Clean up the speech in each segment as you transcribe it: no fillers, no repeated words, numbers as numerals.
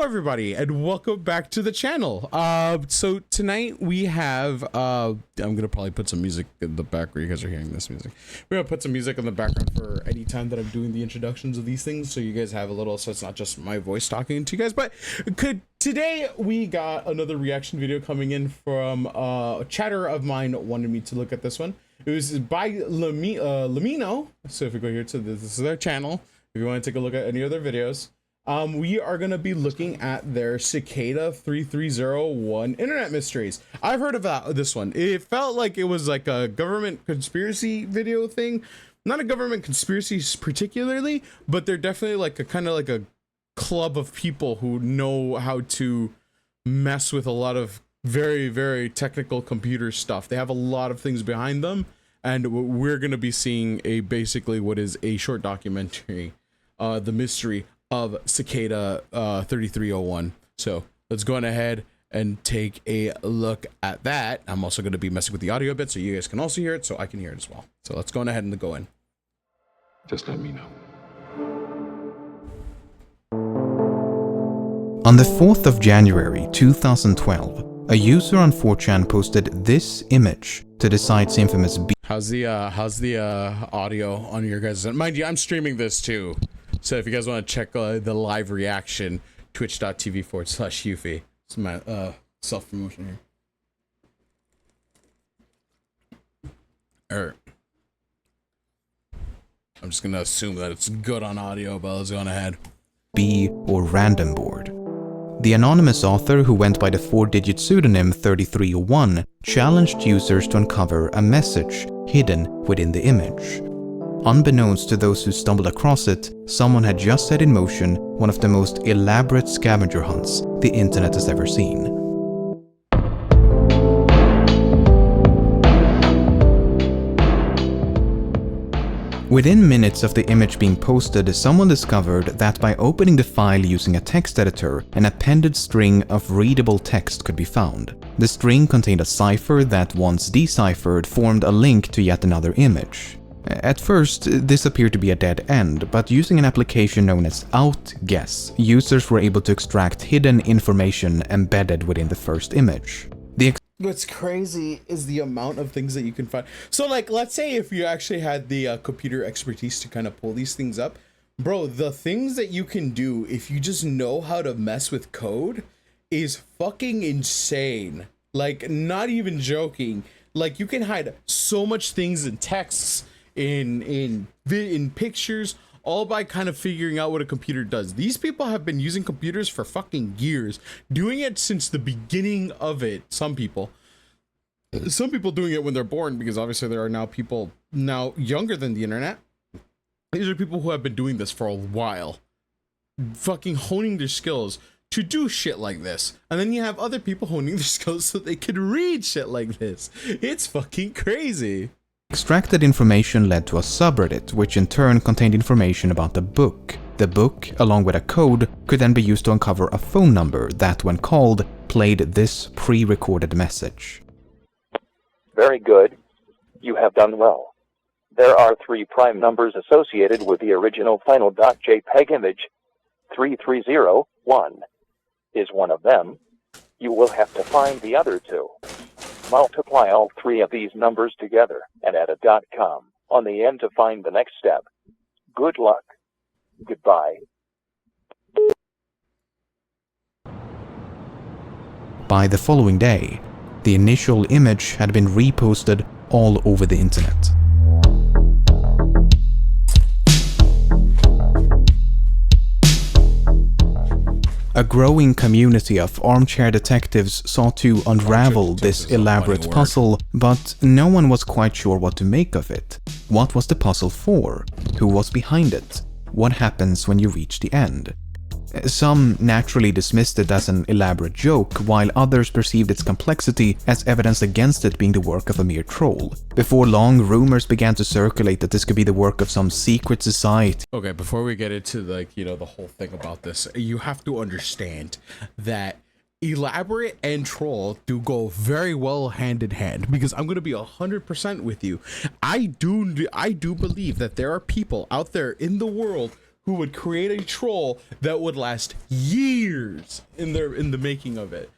everybody, and welcome back to the channel. So tonight we have I'm gonna probably put some music in the background. You guys are hearing this music. We're gonna put some music in the background for any time that I'm doing the introductions of these things, so you guys have a little, so it's not just my voice talking to you guys. But today we got another reaction video coming in from a chatter of mine wanted me to look at this one. It was by Lamino. So if we go here to this is their channel. If you want to take a look at any other videos. We are going to be looking at their Cicada 3301 internet mysteries. I've heard about this one. It felt like it was like a government conspiracy video thing. Not a government conspiracy particularly, but they're definitely like a kind of like a club of people who know how to mess with a lot of very, very technical computer stuff. They have a lot of things behind them, and we're going to be seeing basically what is a short documentary, the mystery of Cicada 3301. So let's go on ahead and take a look at that. I'm also going to be messing with the audio a bit so you guys can also hear it, so I can hear it as well. So let's go on ahead and go in. Just let me know. On the 4th of January 2012, a user on 4chan posted this image to the site's infamous How's the audio on your guys'? Mind you, I'm streaming this too. So if you guys want to check the live reaction, twitch.tv/Yuffie. It's my self-promotion here. I'm just gonna assume that it's good on audio, but let's go on ahead. B or random board. The anonymous author, who went by the 4-digit pseudonym 3301, challenged users to uncover a message hidden within the image. Unbeknownst to those who stumbled across it, someone had just set in motion one of the most elaborate scavenger hunts the internet has ever seen. Within minutes of the image being posted, someone discovered that by opening the file using a text editor, an appended string of readable text could be found. The string contained a cipher that, once deciphered, formed a link to yet another image. At first, this appeared to be a dead end, but using an application known as OutGuess, users were able to extract hidden information embedded within the first image. What's crazy is the amount of things that you can find. So like, let's say if you actually had the computer expertise to kind of pull these things up, bro, the things that you can do if you just know how to mess with code is fucking insane. Like, not even joking. Like, you can hide so much things in texts, in pictures, all by kind of figuring out what a computer does. These people have been using computers for fucking years, doing it since the beginning of it. Some people doing it when they're born, because obviously there are now people now younger than the internet. These are people who have been doing this for a while, fucking honing their skills to do shit like this. And then you have other people honing their skills so they can read shit like this. It's fucking crazy. Extracted information led to a subreddit, which in turn contained information about the book. The book, along with a code, could then be used to uncover a phone number that, when called, played this pre-recorded message. Very good. You have done well. There are 3 prime numbers associated with the original final.jpg image. 3301 is one of them. You will have to find the other 2. Multiply all 3 of these numbers together and add a .com on the end to find the next step. Good luck. Goodbye. By the following day, the initial image had been reposted all over the internet. A growing community of armchair detectives sought to unravel this elaborate puzzle, but no one was quite sure what to make of it. What was the puzzle for? Who was behind it? What happens when you reach the end? Some naturally dismissed it as an elaborate joke, while others perceived its complexity as evidence against it being the work of a mere troll. Before long, rumors began to circulate that this could be the work of some secret society. Okay, before we get into the whole thing about this, you have to understand that elaborate and troll do go very well hand in hand, because I'm going to be 100% with you. I do believe that there are people out there in the world who would create a troll that would last years in the making of it.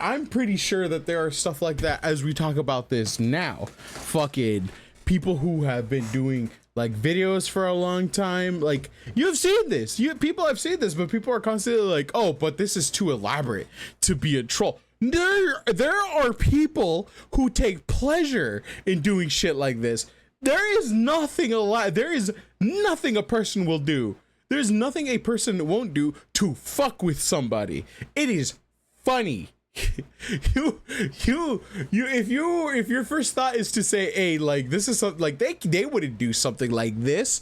I'm pretty sure that there are stuff like that as we talk about this now. Fucking people who have been doing like videos for a long time. Like, you've seen this. People have seen this, but people are constantly like, oh, but this is too elaborate to be a troll. There are people who take pleasure in doing shit like this. There is nothing a person will do. There's nothing a person won't do to fuck with somebody. It is funny. If your first thought is to say, hey, like, this is something like they wouldn't do something like this,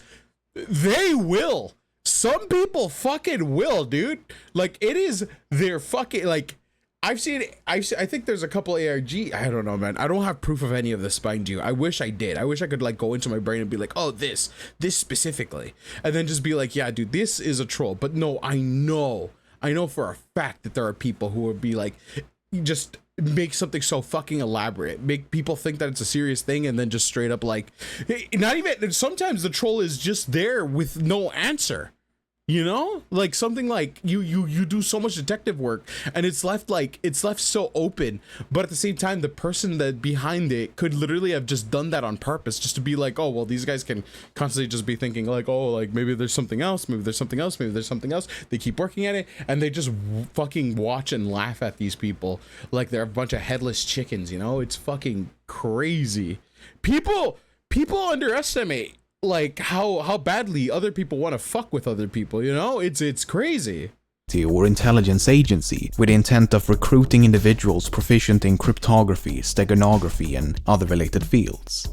they will. Some people fucking will, dude. Like, it is their fucking, like, I think there's a couple ARG. I don't know, man. I don't have proof of any of this, mind you. I wish I did. I wish I could like go into my brain and be like, oh, this specifically, and then just be like, yeah, dude, this is a troll. But no, I know for a fact that there are people who would be like, just make something so fucking elaborate, make people think that it's a serious thing, and then just straight up like, not even. Sometimes the troll is just there with no answer. You know, like something like you do so much detective work and it's left so open, but at the same time, the person that behind it could literally have just done that on purpose, just to be like, oh, well, these guys can constantly just be thinking like, oh, like maybe there's something else, maybe there's something else, maybe there's something else. They keep working at it and they just fucking watch and laugh at these people like they're a bunch of headless chickens. You know, it's fucking crazy. People underestimate like how badly other people want to fuck with other people, you know? It's crazy. Or intelligence agency with the intent of recruiting individuals proficient in cryptography, steganography, and other related fields.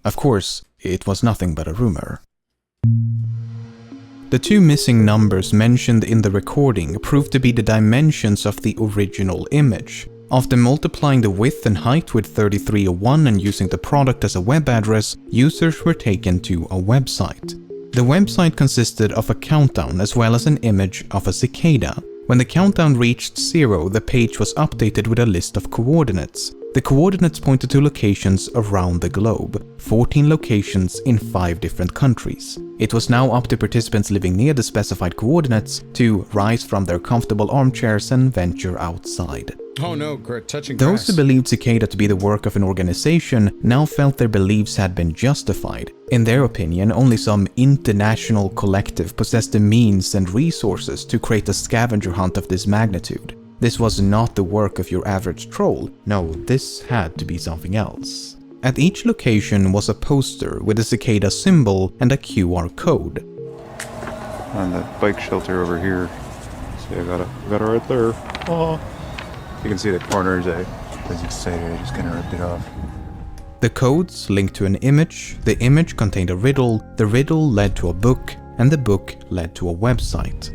Of course, it was nothing but a rumor. The two missing numbers mentioned in the recording proved to be the dimensions of the original image. After multiplying the width and height with 3301 and using the product as a web address, users were taken to a website. The website consisted of a countdown as well as an image of a cicada. When the countdown reached 0, the page was updated with a list of coordinates. The coordinates pointed to locations around the globe, 14 locations in 5 different countries. It was now up to participants living near the specified coordinates to rise from their comfortable armchairs and venture outside. Oh no, touching grass. Those who believed Cicada to be the work of an organization now felt their beliefs had been justified. In their opinion, only some international collective possessed the means and resources to create a scavenger hunt of this magnitude. This was not the work of your average troll. No, this had to be something else. At each location was a poster with a cicada symbol and a QR code. On the bike shelter over here. See, I got it right there. Oh. You can see the corners, as you say, I just kind of ripped it off. The codes linked to an image, the image contained a riddle, the riddle led to a book, and the book led to a website.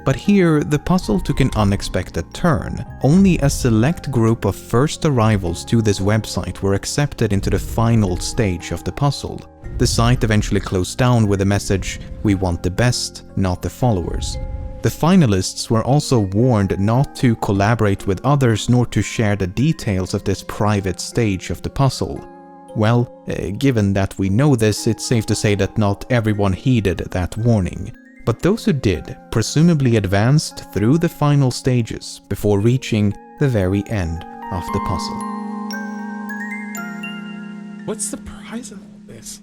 But here, the puzzle took an unexpected turn. Only a select group of first arrivals to this website were accepted into the final stage of the puzzle. The site eventually closed down with the message, "We want the best, not the followers." The finalists were also warned not to collaborate with others nor to share the details of this private stage of the puzzle. Well, given that we know this, it's safe to say that not everyone heeded that warning. But those who did presumably advanced through the final stages before reaching the very end of the puzzle. What's the prize of all this?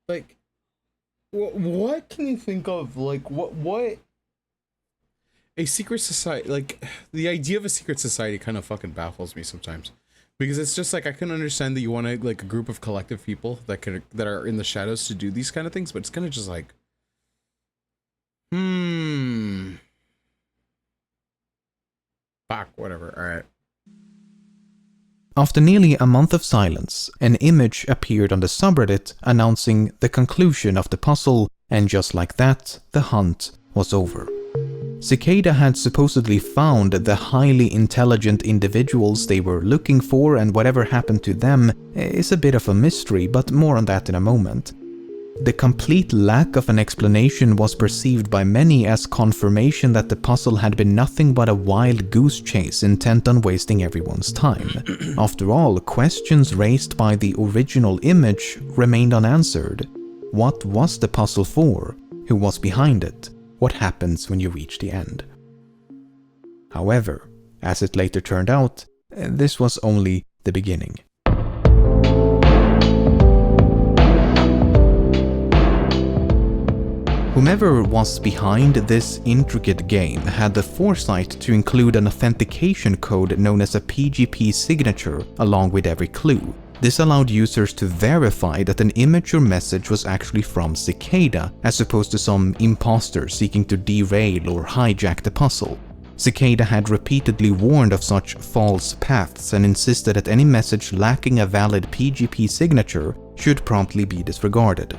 Like, what can you think of? Like, what? A secret society, like, the idea of a secret society kind of fucking baffles me sometimes. Because it's just like, I can understand that you want like a group of collective people that are in the shadows to do these kind of things, but it's kind of just like, fuck, whatever, alright. After nearly a month of silence, an image appeared on the subreddit announcing the conclusion of the puzzle, and just like that, the hunt was over. Cicada had supposedly found the highly intelligent individuals they were looking for, and whatever happened to them is a bit of a mystery, but more on that in a moment. The complete lack of an explanation was perceived by many as confirmation that the puzzle had been nothing but a wild goose chase intent on wasting everyone's time. After all, questions raised by the original image remained unanswered. What was the puzzle for? Who was behind it? What happens when you reach the end? However, as it later turned out, this was only the beginning. Whomever was behind this intricate game had the foresight to include an authentication code known as a PGP signature along with every clue. This allowed users to verify that an image or message was actually from Cicada, as opposed to some imposter seeking to derail or hijack the puzzle. Cicada had repeatedly warned of such false paths and insisted that any message lacking a valid PGP signature should promptly be disregarded.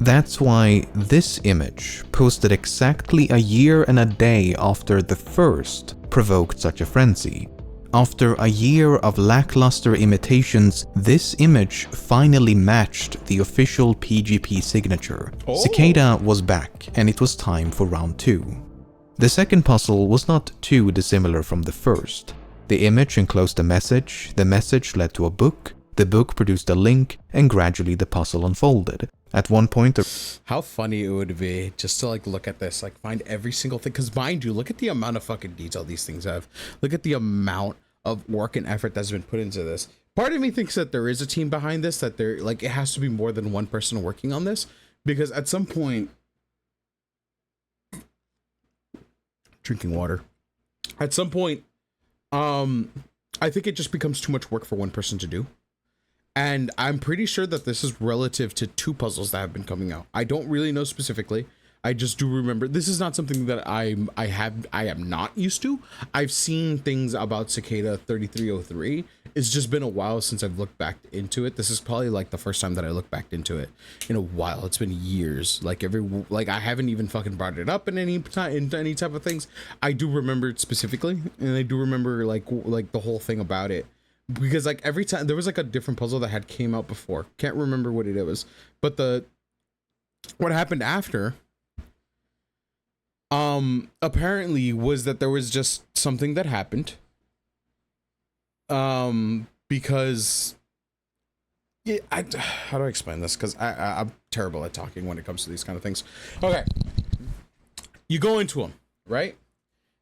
That's why this image, posted exactly a year and a day after the first, provoked such a frenzy. After a year of lackluster imitations, this image finally matched the official PGP signature. Oh. Cicada was back, and it was time for round 2. The second puzzle was not too dissimilar from the first. The image enclosed a message, the message led to a book, the book produced a link, and gradually the puzzle unfolded. At one point, how funny it would be just to like look at this, like find every single thing. Because mind you, look at the amount of fucking detail these things have. Look at the amount of work and effort that's been put into this. Part of me thinks that there is a team behind this, that there like it has to be more than one person working on this, because at some point, drinking water. At some point, I think it just becomes too much work for one person to do. And I'm pretty sure that this is relative to 2 puzzles that have been coming out. I don't really know specifically. I just do remember this is not something that I am not used to. I've seen things about Cicada 3303. It's just been a while since I've looked back into it. This is probably like the first time that I looked back into it in a while. It's been years. Like I haven't even fucking brought it up in any type of things. I do remember it specifically, and I do remember like the whole thing about it. Because like every time there was like a different puzzle that had came out before. Can't remember what it was. But what happened after apparently was that there was just something that happened. Because how do I explain this? Because I'm terrible at talking when it comes to these kind of things. Okay. You go into them, right?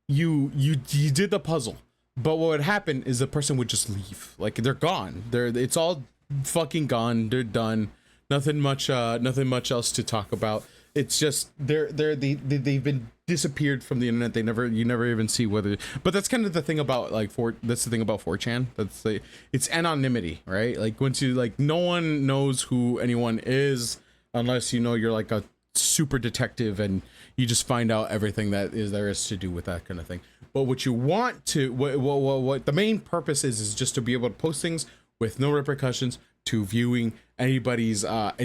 You did the puzzle. But what would happen is the person would just leave. Like they're gone. It's all fucking gone. They're done. Nothing much else to talk about. It's just they've been disappeared from the internet. You never even see whether. But that's kind of the thing about that's the thing about 4chan. It's anonymity, right? Like once you no one knows who anyone is unless you know you're like a super detective and you just find out everything that there is to do with that kind of thing. But what you want to, what the main purpose is just to be able to post things with no repercussions to viewing anybody's identity.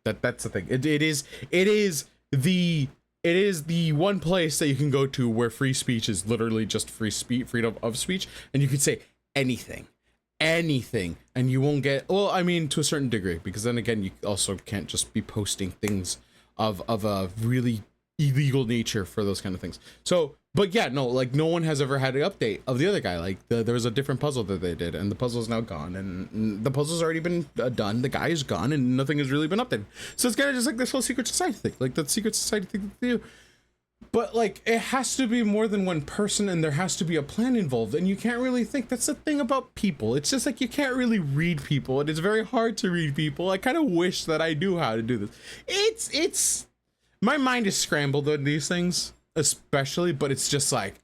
That's the thing. It is the one place that you can go to where free speech is literally just freedom of speech, and you can say anything, and you won't get. Well, I mean, to a certain degree, because then again, you also can't just be posting things of a really illegal nature for those kind of things. So, but yeah, no, like no one has ever had an update of the other guy. Like there was a different puzzle that they did, and the puzzle is now gone, and the puzzle's already been done. The guy is gone, and nothing has really been updated. So it's kind of just like this whole secret society thing, like that secret society thing that they do. But like it has to be more than one person, and there has to be a plan involved, and you can't really think. That's the thing about people. It's just like you can't really read people, and it's very hard to read people. I kind of wish that I knew how to do this. It's my mind is scrambled on these things, especially, but it's just like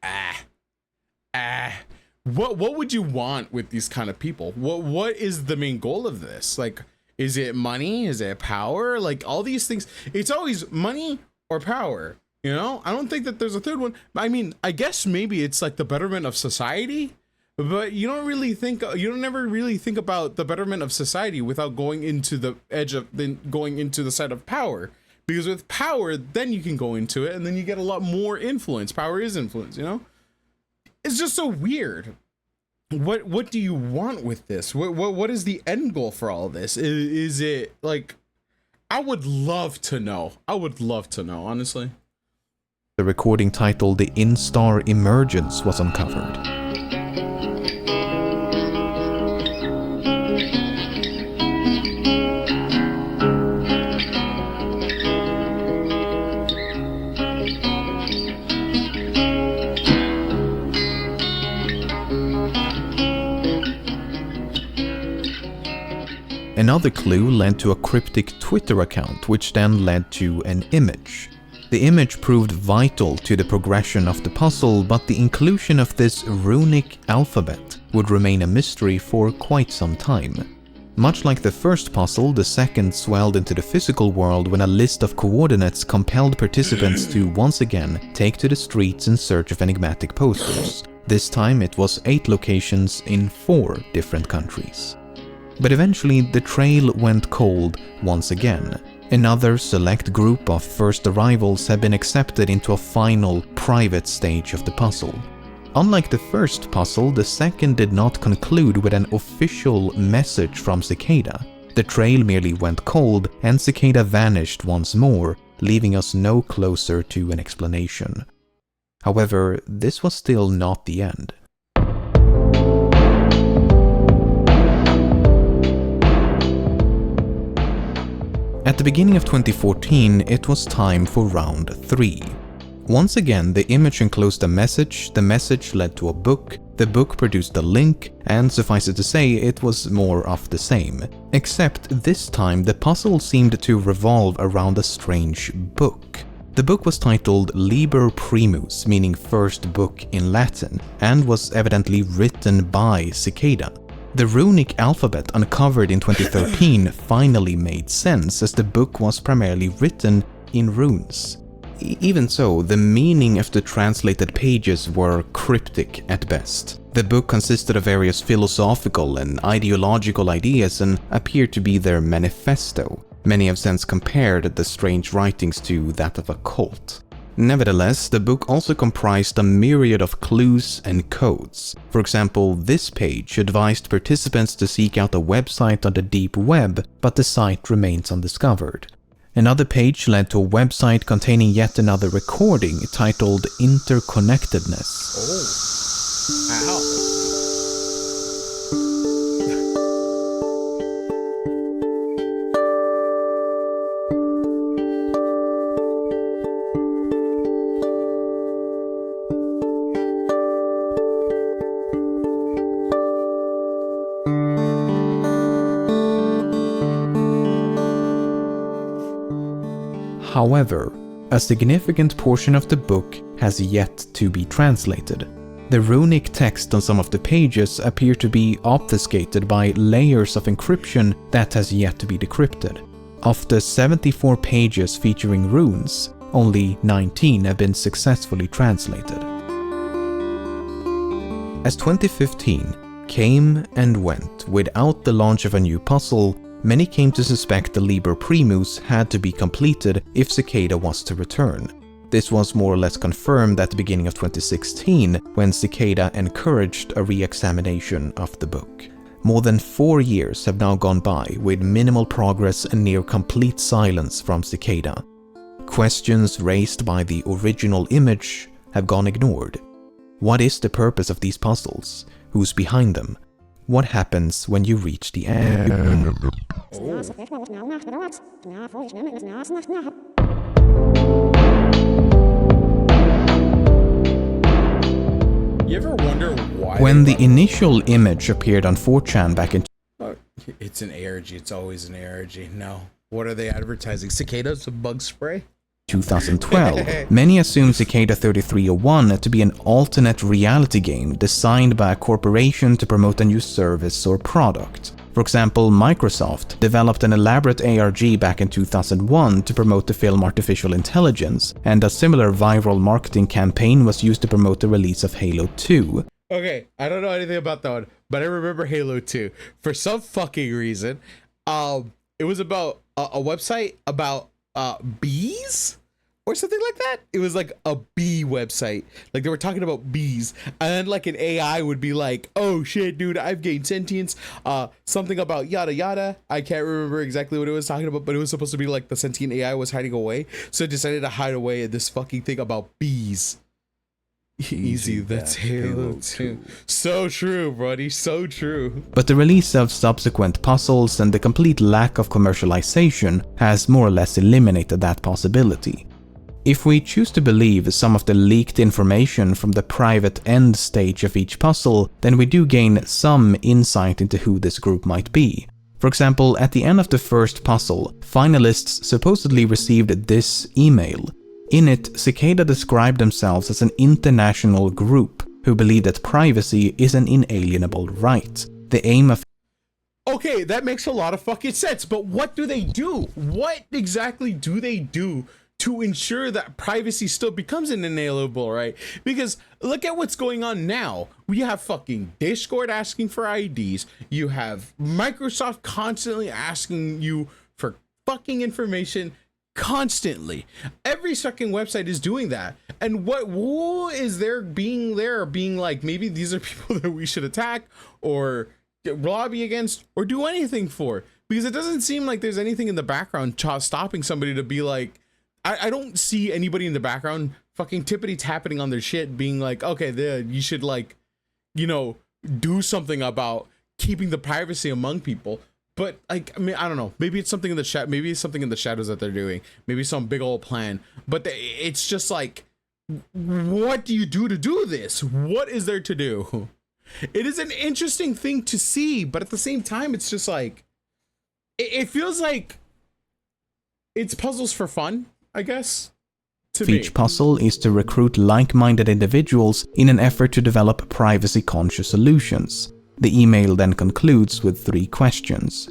what would you want with these kind of people? What is the main goal of this? Like, is it money? Is it power? Like all these things, it's always money or power. You know, I don't think that there's a third one. I mean, I guess maybe it's like the betterment of society, but you don't ever really think about the betterment of society without going into the going into the side of power. Because with power, then you can go into it, and then you get a lot more influence. Power is influence, you know? It's just so weird. What do you want with this? What is the end goal for all of this? Is it like, I would love to know. Honestly. The recording titled The Instar Emergence was uncovered. Another clue led to a cryptic Twitter account, which then led to an image. The image proved vital to the progression of the puzzle, but the inclusion of this runic alphabet would remain a mystery for quite some time. Much like the first puzzle, the second swelled into the physical world when a list of coordinates compelled participants to once again take to the streets in search of enigmatic posters. This time it was 8 locations in 4 different countries. But eventually the trail went cold once again. Another select group of first arrivals had been accepted into a final, private stage of the puzzle. Unlike the first puzzle, the second did not conclude with an official message from Cicada. The trail merely went cold and Cicada vanished once more, leaving us no closer to an explanation. However, this was still not the end. At the beginning of 2014, it was time for round 3. Once again, the image enclosed a message, the message led to a book, the book produced a link, and suffice it to say, it was more of the same. Except this time, the puzzle seemed to revolve around a strange book. The book was titled Liber Primus, meaning first book in Latin, and was evidently written by Cicada. The runic alphabet uncovered in 2013 finally made sense, as the book was primarily written in runes. Even so, the meaning of the translated pages were cryptic at best. The book consisted of various philosophical and ideological ideas and appeared to be their manifesto. Many have since compared the strange writings to that of a cult. Nevertheless, the book also comprised a myriad of clues and codes. For example, this page advised participants to seek out a website on the deep web, but the site remains undiscovered. Another page led to a website containing yet another recording titled Interconnectedness. Oh. Ow. However, a significant portion of the book has yet to be translated. The runic text on some of the pages appear to be obfuscated by layers of encryption that has yet to be decrypted. Of the 74 pages featuring runes, only 19 have been successfully translated. As 2015 came and went without the launch of a new puzzle, many came to suspect the Liber Primus had to be completed if Cicada was to return. This was more or less confirmed at the beginning of 2016, when Cicada encouraged a re-examination of the book. More than 4 years have now gone by with minimal progress and near complete silence from Cicada. Questions raised by the original image have gone ignored. What is the purpose of these puzzles? Who's behind them? What happens when you reach the end? You ever wonder why? When the initial image appeared on 4chan back in... It's an ARG. It's always an ARG. No. What are they advertising? Cicadas of bug spray? 2012, many assume Cicada 3301 to be an alternate reality game designed by a corporation to promote a new service or product. For example, Microsoft developed an elaborate ARG back in 2001 to promote the film Artificial Intelligence, and a similar viral marketing campaign was used to promote the release of Halo 2. Okay, I don't know anything about that one, but I remember Halo 2. For some fucking reason, it was about a website about bees or something like that. It was like a bee website. Like they were talking about bees, and then like an AI would be like, "Oh shit, dude, I've gained sentience." Something about yada yada. I can't remember exactly what it was talking about, but it was supposed to be like the sentient AI was hiding away, so it decided to hide away in this fucking thing about bees. Easy, that's Halo 2. So true, buddy, so true. But the release of subsequent puzzles and the complete lack of commercialization has more or less eliminated that possibility. If we choose to believe some of the leaked information from the private end stage of each puzzle, then we do gain some insight into who this group might be. For For example, at the end of the first puzzle, finalists supposedly received this email. In it, Cicada described themselves as an international group who believe that privacy is an inalienable right. The aim of... Okay, that makes a lot of fucking sense, but what do they do? What exactly do they do to ensure that privacy still becomes an inalienable right? Because look at what's going on now. We have fucking Discord asking for IDs. You have Microsoft constantly asking you for fucking information constantly. Every fucking website is doing that. And who is there being like, maybe these are people that we should attack or lobby against or do anything for? Because it doesn't seem like there's anything in the background stopping somebody to be like, I don't see anybody in the background fucking tippity tapping on their shit being like, okay, you should, like, you know, do something about keeping the privacy among people. But like, I mean, I don't know, maybe it's something in the maybe it's something in the shadows that they're doing, maybe some big old plan, but it's just like, what do you do to do this? What is there to do? It is an interesting thing to see, but at the same time, it's just like, it feels like it's puzzles for fun, I guess. Each puzzle is to recruit like-minded individuals in an effort to develop privacy-conscious solutions. The email then concludes with 3 questions.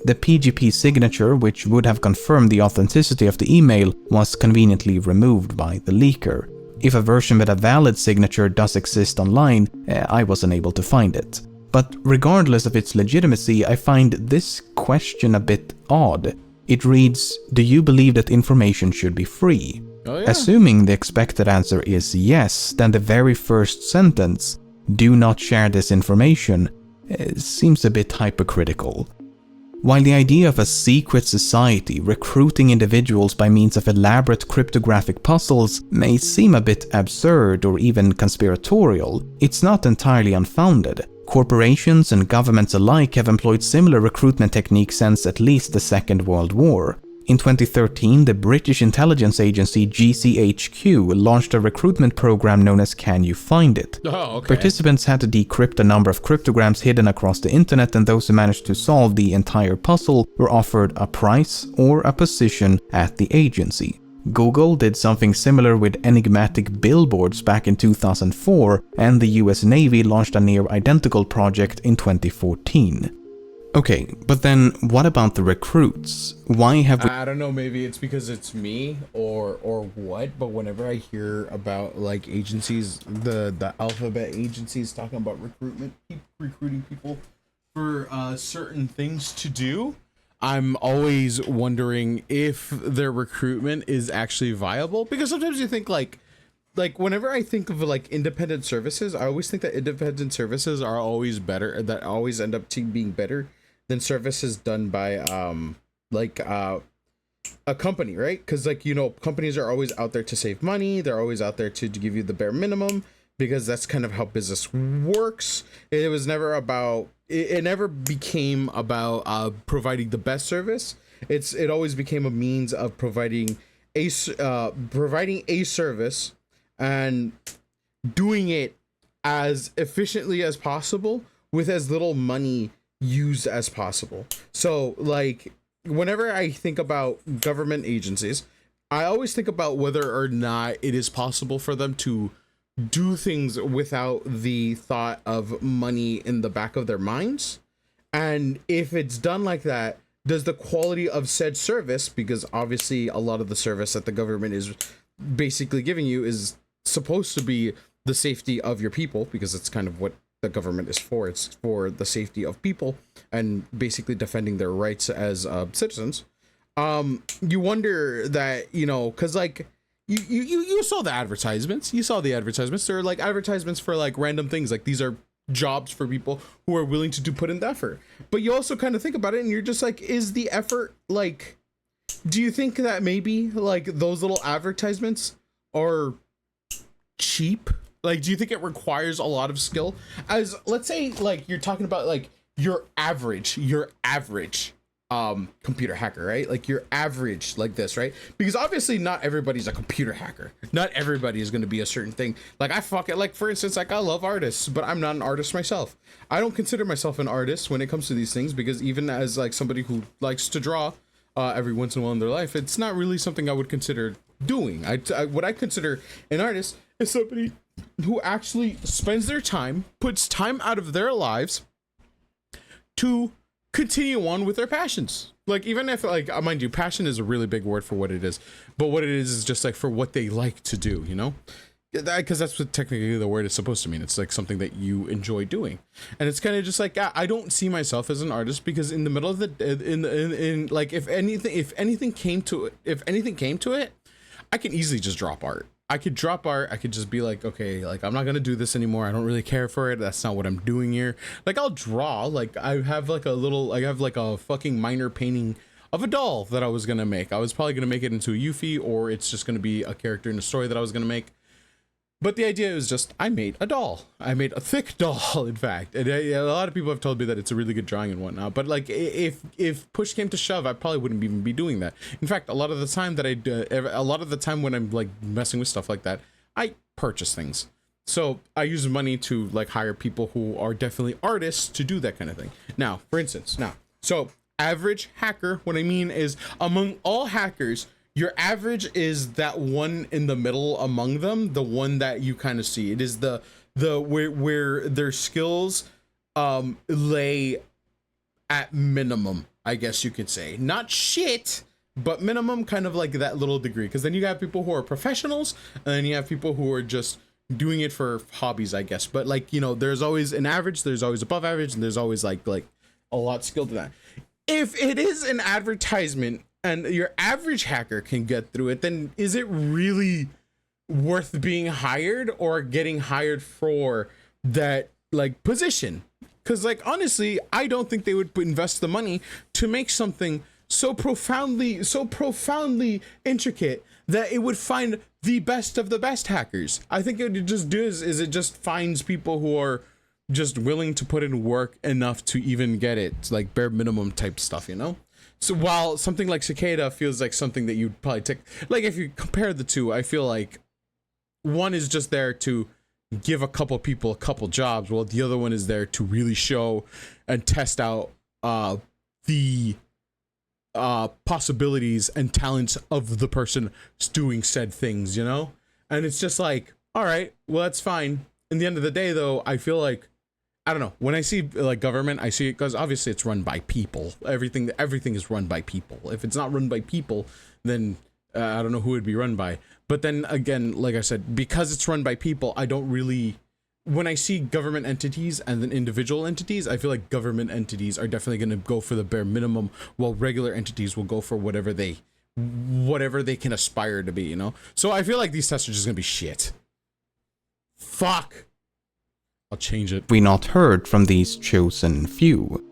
The PGP signature, which would have confirmed the authenticity of the email, was conveniently removed by the leaker. If a version with a valid signature does exist online, I was unable to find it. But regardless of its legitimacy, I find this question a bit odd. It reads, do you believe that information should be free? Oh, yeah. Assuming the expected answer is yes, then the very first sentence, do not share this information, seems a bit hypocritical. While the idea of a secret society recruiting individuals by means of elaborate cryptographic puzzles may seem a bit absurd or even conspiratorial, it's not entirely unfounded. Corporations and governments alike have employed similar recruitment techniques since at least the Second World War. In 2013, the British intelligence agency GCHQ launched a recruitment program known as Can You Find It? Oh, okay. Participants had to decrypt a number of cryptograms hidden across the internet, and those who managed to solve the entire puzzle were offered a prize or a position at the agency. Google did something similar with enigmatic billboards back in 2004, and the US Navy launched a near-identical project in 2014. Okay, but then what about the recruits? Why have we... I don't know, maybe it's because it's me or what, but whenever I hear about like agencies, the alphabet agencies talking about recruiting people for certain things to do, I'm always wondering if their recruitment is actually viable, because sometimes you think like whenever I think of like independent services, I always think that independent services are always better, that always end up being better than services done by a company, right? Because like, you know, companies are always out there to save money, they're always out there to give you the bare minimum, because that's kind of how business works. It was never about, it never became about providing the best service. It always became a means of providing a service and doing it as efficiently as possible with as little money used as possible. So like, whenever I think about government agencies, I always think about whether or not it is possible for them to do things without the thought of money in the back of their minds. And if it's done like that, does the quality of said service, because obviously a lot of the service that the government is basically giving you is supposed to be the safety of your people, because it's kind of what the government is for. It's for the safety of people and basically defending their rights as citizens. You wonder that, you know, because like you saw the advertisements. There are like advertisements for like random things, like these are jobs for people who are willing to put in the effort. But you also kind of think about it and you're just like, is the effort, like, do you think that maybe like those little advertisements are cheap? Like, do you think it requires a lot of skill? As let's say like you're talking about like your average computer hacker, right? Like your average like this, right? Because obviously not everybody's a computer hacker. Not everybody is going to be a certain thing. Like I fuck it. Like for instance, like I love artists, but I'm not an artist myself. I don't consider myself an artist when it comes to these things, because even as like somebody who likes to draw every once in a while in their life, it's not really something I would consider doing. What I consider an artist is somebody who actually spends their time, puts time out of their lives to continue on with their passions. Like even if, like, mind you, passion is a really big word for what it is, but what it is just like for what they like to do, you know, because that's what technically the word is supposed to mean. It's like something that you enjoy doing, and it's kind of just like I don't see myself as an artist, because in the middle of the in like if anything came to it, I can easily just drop art. I could drop art. I could just be like, okay, like I'm not gonna do this anymore. I don't really care for it. That's not what I'm doing here. Like I'll draw. Like I have like a fucking minor painting of a doll that I was gonna make. I was probably gonna make it into a Yuffie, or it's just gonna be a character in a story that I was gonna make. But the idea is just, I made a doll. I made a thick doll, in fact. And a lot of people have told me that it's a really good drawing and whatnot. But like, if push came to shove, I probably wouldn't even be doing that. In fact, a lot of the time when I'm like messing with stuff like that, I purchase things. So I use money to like hire people who are definitely artists to do that kind of thing. Now, for instance, so average hacker, what I mean is among all hackers, your average is that one in the middle among them, the one that you kind of see. It is the where their skills lay at minimum, I guess you could say. Not shit, but minimum, kind of like that little degree. Because then you have people who are professionals, and then you have people who are just doing it for hobbies, I guess. But like, you know, there's always an average, there's always above average, and there's always like a lot skilled to that. If it is an advertisement and your average hacker can get through it, then is it really worth being hired or getting hired for that like position? Because like honestly, I don't think they would invest the money to make something so profoundly intricate that it would find the best of the best hackers. I think what it just does is it just finds people who are just willing to put in work enough to even get it. It's like bare minimum type stuff, you know? So while something like Cicada feels like something that you'd probably take, like if you compare the two, I feel like one is just there to give a couple people a couple jobs, while the other one is there to really show and test out the possibilities and talents of the person doing said things, you know? And it's just like, all right, well, that's fine. In the end of the day, though, I feel like, I don't know, when I see like government, I see it because obviously it's run by people. Everything is run by people. If it's not run by people, then I don't know who it'd be run by. But then again, like I said, because it's run by people, I don't really, when I see government entities and then individual entities, I feel like government entities are definitely going to go for the bare minimum, while regular entities will go for whatever they can aspire to be, you know? So I feel like these tests are just going to be shit. Fuck. I'll change it. We not heard from these chosen few?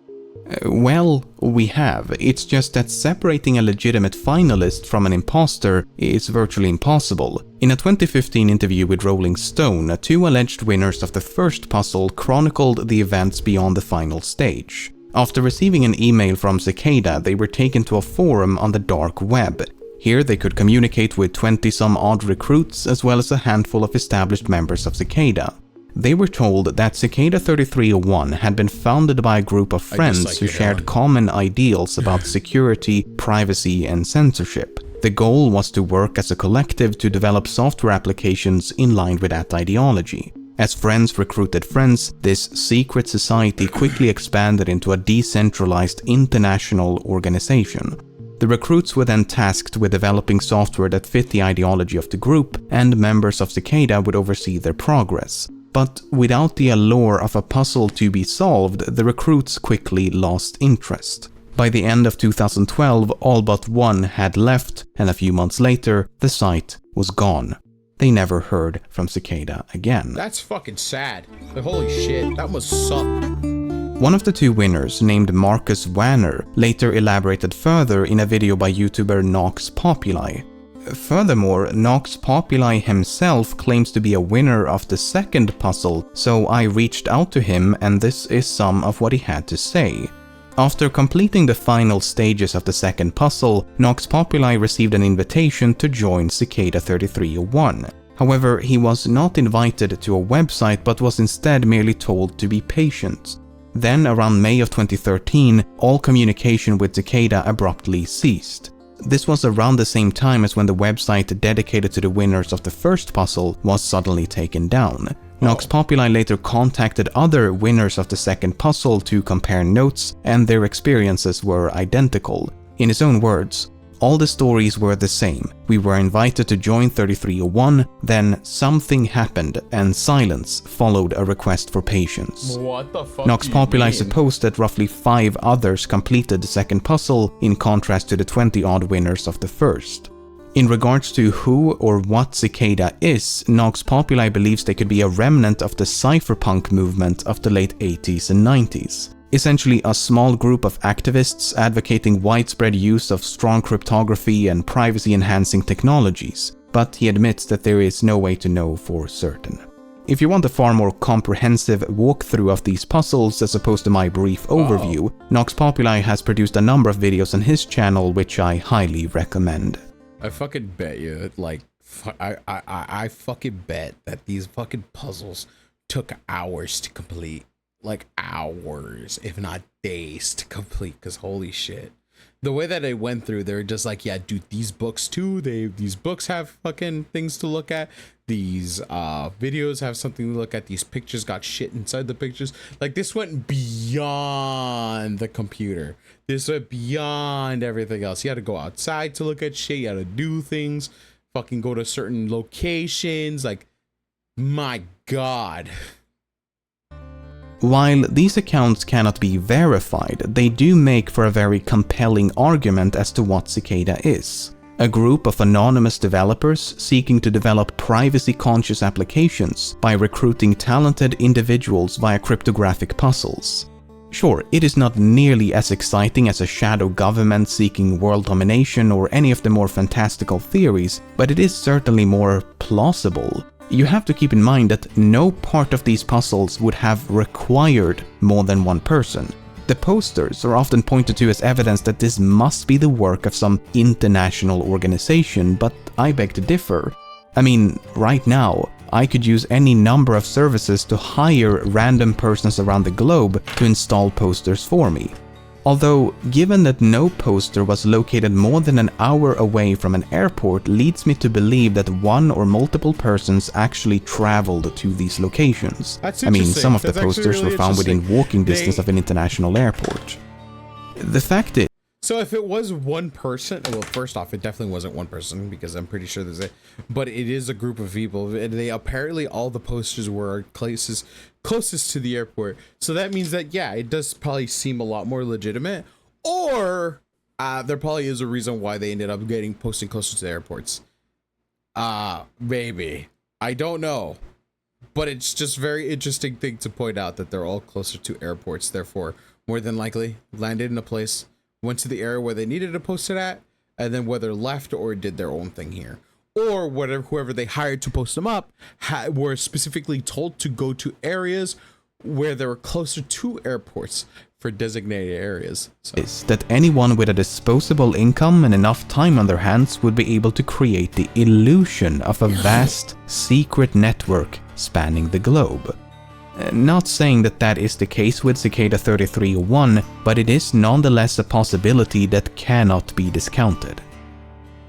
Well, we have. It's just that separating a legitimate finalist from an imposter is virtually impossible. In a 2015 interview with Rolling Stone, two alleged winners of the first puzzle chronicled the events beyond the final stage. After receiving an email from Cicada, they were taken to a forum on the dark web. Here they could communicate with 20-some-odd recruits, as well as a handful of established members of Cicada. They were told that Cicada 3301 had been founded by a group of friends who shared common ideals about security, privacy, and censorship. The goal was to work as a collective to develop software applications in line with that ideology. As friends recruited friends, this secret society quickly expanded into a decentralized international organization. The recruits were then tasked with developing software that fit the ideology of the group, and members of Cicada would oversee their progress. But without the allure of a puzzle to be solved, the recruits quickly lost interest. By the end of 2012, all but one had left, and a few months later, the site was gone. They never heard from Cicada again. That's fucking sad. Like, holy shit, that must suck. One of the two winners, named Marcus Wanner, later elaborated further in a video by YouTuber Nox Populi. Furthermore, Nox Populi himself claims to be a winner of the second puzzle, so I reached out to him and this is some of what he had to say. After completing the final stages of the second puzzle, Nox Populi received an invitation to join Cicada 3301. However, he was not invited to a website but was instead merely told to be patient. Then, around May of 2013, all communication with Cicada abruptly ceased. This was around the same time as when the website dedicated to the winners of the first puzzle was suddenly taken down. Nox Populi later contacted other winners of the second puzzle to compare notes, and their experiences were identical. In his own words, all the stories were the same. We were invited to join 3301, then something happened and silence followed a request for patience. What the fuck? Nox Populi supposed that roughly 5 others completed the second puzzle, in contrast to the 20-odd winners of the first. In regards to who or what Cicada is, Nox Populi believes they could be a remnant of the cypherpunk movement of the late 80s and 90s. Essentially a small group of activists advocating widespread use of strong cryptography and privacy-enhancing technologies, but he admits that there is no way to know for certain. If you want a far more comprehensive walkthrough of these puzzles as opposed to my brief overview, Nox Populi has produced a number of videos on his channel which I highly recommend. I fucking bet you, like, I fucking bet that these fucking puzzles took hours to complete. Like hours, if not days to complete, because holy shit. The way that I went through, they're just like, yeah, dude, these books too, these books have fucking things to look at. These videos have something to look at. These pictures got shit inside the pictures. Like, this went beyond the computer. This went beyond everything else. You had to go outside to look at shit. You had to do things. Fucking go to certain locations. Like, my God. While these accounts cannot be verified, they do make for a very compelling argument as to what Cicada is. A group of anonymous developers seeking to develop privacy-conscious applications by recruiting talented individuals via cryptographic puzzles. Sure, it is not nearly as exciting as a shadow government seeking world domination or any of the more fantastical theories, but it is certainly more plausible. You have to keep in mind that no part of these puzzles would have required more than one person. The posters are often pointed to as evidence that this must be the work of some international organization, but I beg to differ. I mean, right now, I could use any number of services to hire random persons around the globe to install posters for me. Although, given that no poster was located more than an hour away from an airport leads me to believe that one or multiple persons actually traveled to these locations. That's I mean, interesting. some of the That's actually posters really were found within walking distance They- of an international airport. The fact is, So if it was one person, well, first off, it definitely wasn't one person because I'm pretty sure there's a, but it is a group of people. And they apparently all the posters were closest to the airport. So that means that, yeah, it does probably seem a lot more legitimate. Or there probably is a reason why they ended up posting closer to the airports. Maybe. I don't know. But it's just very interesting thing to point out that they're all closer to airports. Therefore, more than likely landed in a place, went to the area where they needed to post it at, and then whether left or did their own thing here. Or whoever they hired to post them up were specifically told to go to areas where they were closer to airports for designated areas. So. is that anyone with a disposable income and enough time on their hands would be able to create the illusion of a vast, secret network spanning the globe. Not saying that that is the case with Cicada 3301, but it is nonetheless a possibility that cannot be discounted.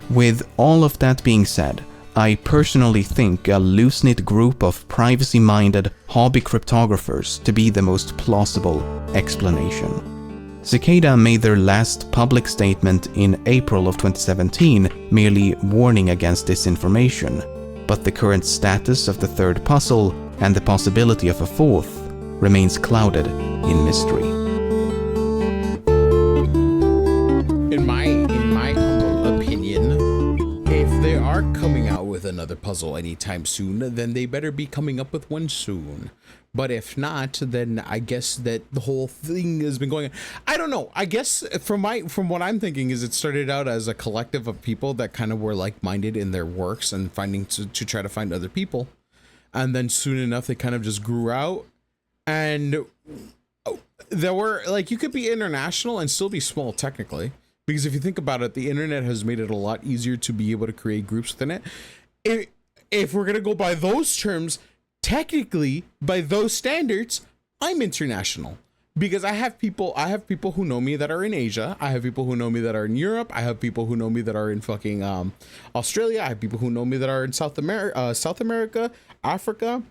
With all of that being said, I personally think a loose-knit group of privacy-minded hobby cryptographers to be the most plausible explanation. Cicada made their last public statement in April of 2017, merely warning against disinformation, but the current status of the third puzzle and the possibility of a fourth remains clouded in mystery. In my humble opinion, if they are coming out with another puzzle anytime soon, then they better be coming up with one soon. But if not, then I guess that the whole thing has been going on. I don't know. I guess from what I'm thinking is it started out as a collective of people that kind of were like-minded in their works and finding to try to find other people. And then soon enough, they kind of just grew out. And there were like, you could be international and still be small technically, because if you think about it, the internet has made it a lot easier to be able to create groups within it. If we're gonna go by those terms, technically by those standards, I'm international. Because I have people who know me that are in Asia. I have people who know me that are in Europe. I have people who know me that are in fucking Australia. I have people who know me that are in South America, Africa.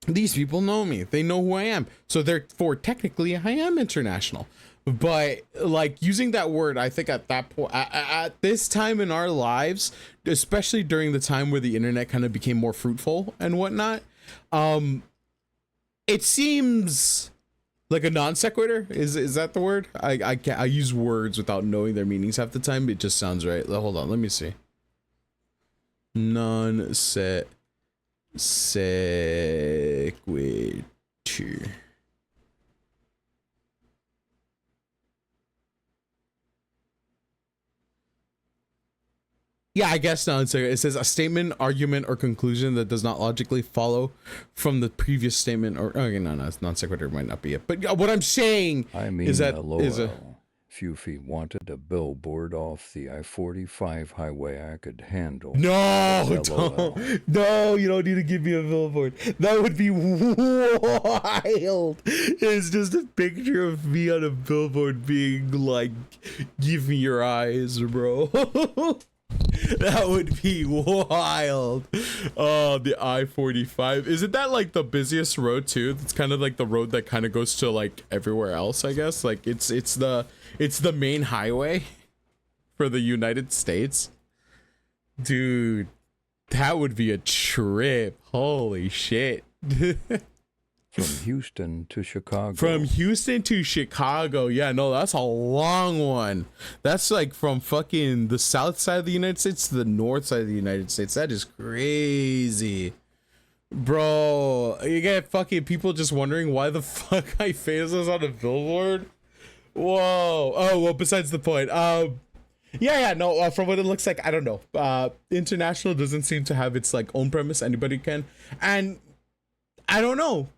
These people know me. They know who I am. So therefore, technically, I am international. But like using that word, I think at that point, at this time in our lives, especially during the time where the internet kind of became more fruitful and whatnot, it seems like a non sequitur. Is that the word? I use words without knowing their meanings half the time. It just sounds right. Hold on, let me see. Non sequitur. Yeah, I guess not. It says a statement, argument, or conclusion that does not logically follow from the previous statement. Or okay, no, it's non sequitur might not be it. But what I'm saying is that few feet wanted a billboard off the I-45 highway I could handle. No, you don't need to give me a billboard. That would be wild. It's just a picture of me on a billboard being like, "Give me your eyes, bro." That would be wild. Oh, the I-45. Isn't that like the busiest road too? It's kind of like the road that kind of goes to like everywhere else, I guess. Like it's the main highway for the United States. Dude, that would be a trip. Holy shit. From Houston to Chicago. From Houston to Chicago. Yeah, no, that's a long one. That's like from fucking the south side of the United States to the north side of the United States. That is crazy. Bro, you get fucking people just wondering why the fuck my face is on a billboard. Whoa. Oh, well, besides the point. No, from what it looks like, I don't know. International doesn't seem to have its like own premise. Anybody can. And I don't know.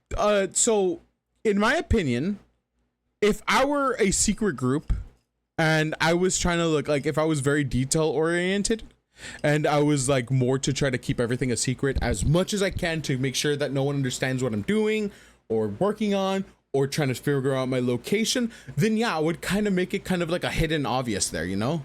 So in my opinion, if I were a secret group and I was trying to look like, if I was very detail oriented and I was like more to try to keep everything a secret as much as I can to make sure that no one understands what I'm doing or working on or trying to figure out my location, then yeah, I would kind of make it kind of like a hidden obvious there, you know?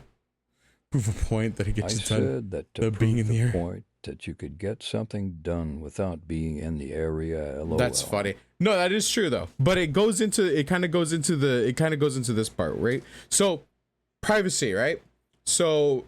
Prove a point that it gets you done. I said that to prove the point that you could get something done without being in the area. LOL. That's funny. No, that is true though. But it kind of goes into this part, right? So privacy, right? So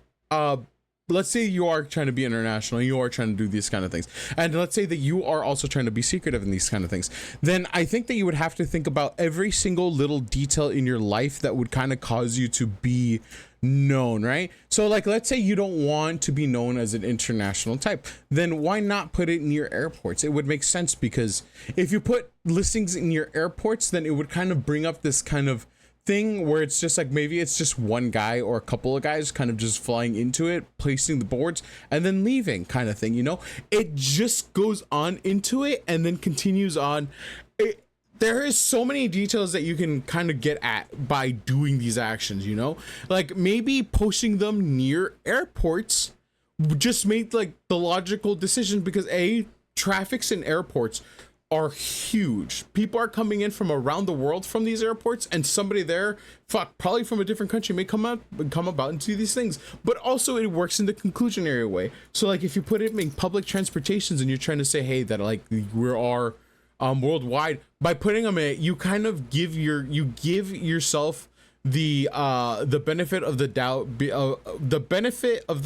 let's say you are trying to be international, you are trying to do these kind of things, and let's say that you are also trying to be secretive in these kind of things, then I think that you would have to think about every single little detail in your life that would kind of cause you to be known, right? So like, let's say you don't want to be known as an international type, then why not put it near airports? It would make sense, because if you put listings in your airports, then it would kind of bring up this kind of thing where it's just like, maybe it's just one guy or a couple of guys kind of just flying into it, placing the boards and then leaving kind of thing, you know? It just goes on into it and then continues on. There is so many details that you can kind of get at by doing these actions, you know? Like maybe posting them near airports just made like the logical decision, because traffics in airports are huge. People are coming in from around the world from these airports, and somebody there, probably from a different country, may come about and do these things. But also it works in the conclusionary way. So like if you put it in public transportations and you're trying to say, hey, that like we are worldwide, by putting them in, you kind of give yourself the benefit of the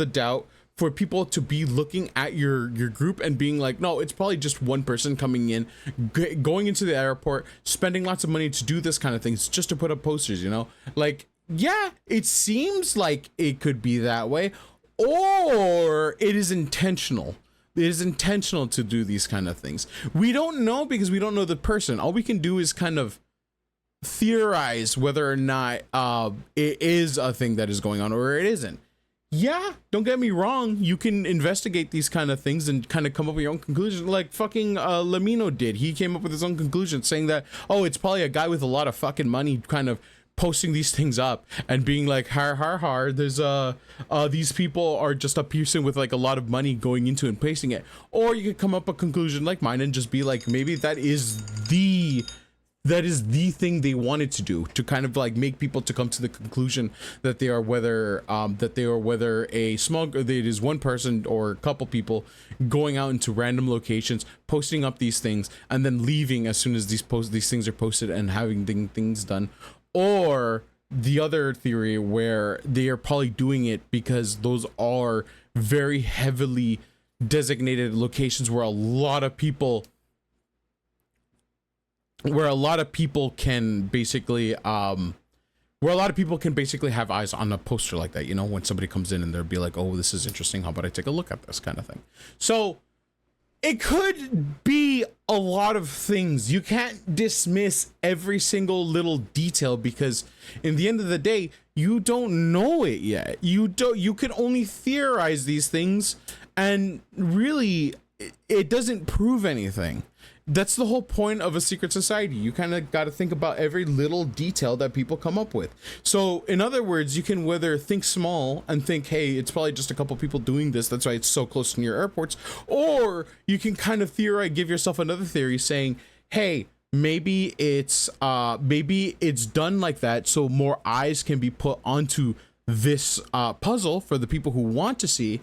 doubt, for people to be looking at your group and being like, no, it's probably just one person coming in, going into the airport, spending lots of money to do this kind of things just to put up posters, you know? Like, yeah, it seems like it could be that way, or it is intentional. It is intentional to do these kind of things. We don't know, because we don't know the person. All we can do is kind of theorize whether or not it is a thing that is going on or it isn't. yeah, don't get me wrong, you can investigate these kind of things and kind of come up with your own conclusion, like fucking Lamino did. He came up with his own conclusion saying that, oh, it's probably a guy with a lot of fucking money kind of posting these things up and being like, har, there's these people are just a person with like a lot of money going into and pasting it. Or you could come up with a conclusion like mine and just be like, maybe that is the thing they wanted to do, to kind of like make people to come to the conclusion that they are whether a small, that it is one person or a couple people going out into random locations, posting up these things and then leaving as soon as these things are posted and having things done. Or the other theory where they are probably doing it because those are very heavily designated locations where a lot of people can basically have eyes on a poster like that, you know, when somebody comes in and they'll be like, oh, this is interesting, how about I take a look at this kind of thing. So it could be a lot of things. You can't dismiss every single little detail because in the end of the day, you don't know it yet. You can only theorize these things, and really it doesn't prove anything. That's the whole point of a secret society. You kind of got to think about every little detail that people come up with. So in other words, you can whether think small and think, hey, it's probably just a couple people doing this, that's why it's so close near airports, or you can kind of theorize, give yourself another theory saying, hey, maybe it's done like that so more eyes can be put onto this puzzle for the people who want to see,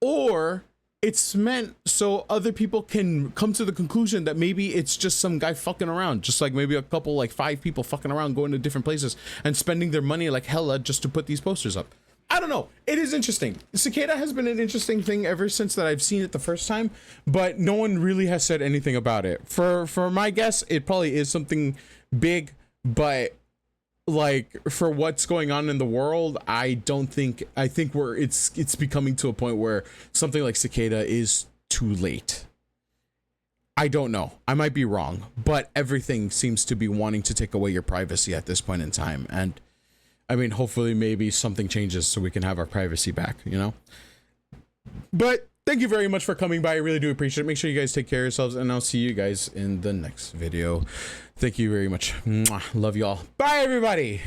or it's meant so other people can come to the conclusion that maybe it's just some guy fucking around, just like maybe a couple, like 5 people fucking around, going to different places and spending their money like hella just to put these posters up. I don't know. It is interesting. Cicada has been an interesting thing ever since that I've seen it the first time, but no one really has said anything about it. For my guess, it probably is something big, but like for what's going on in the world, I think it's becoming to a point where something like Cicada is too late. I don't know, I might be wrong, but everything seems to be wanting to take away your privacy at this point in time. And I mean, hopefully maybe something changes so we can have our privacy back, you know. But thank you very much for coming by. I really do appreciate it. Make sure you guys take care of yourselves, and I'll see you guys in the next video. Thank you very much. Mwah. Love y'all. Bye, everybody.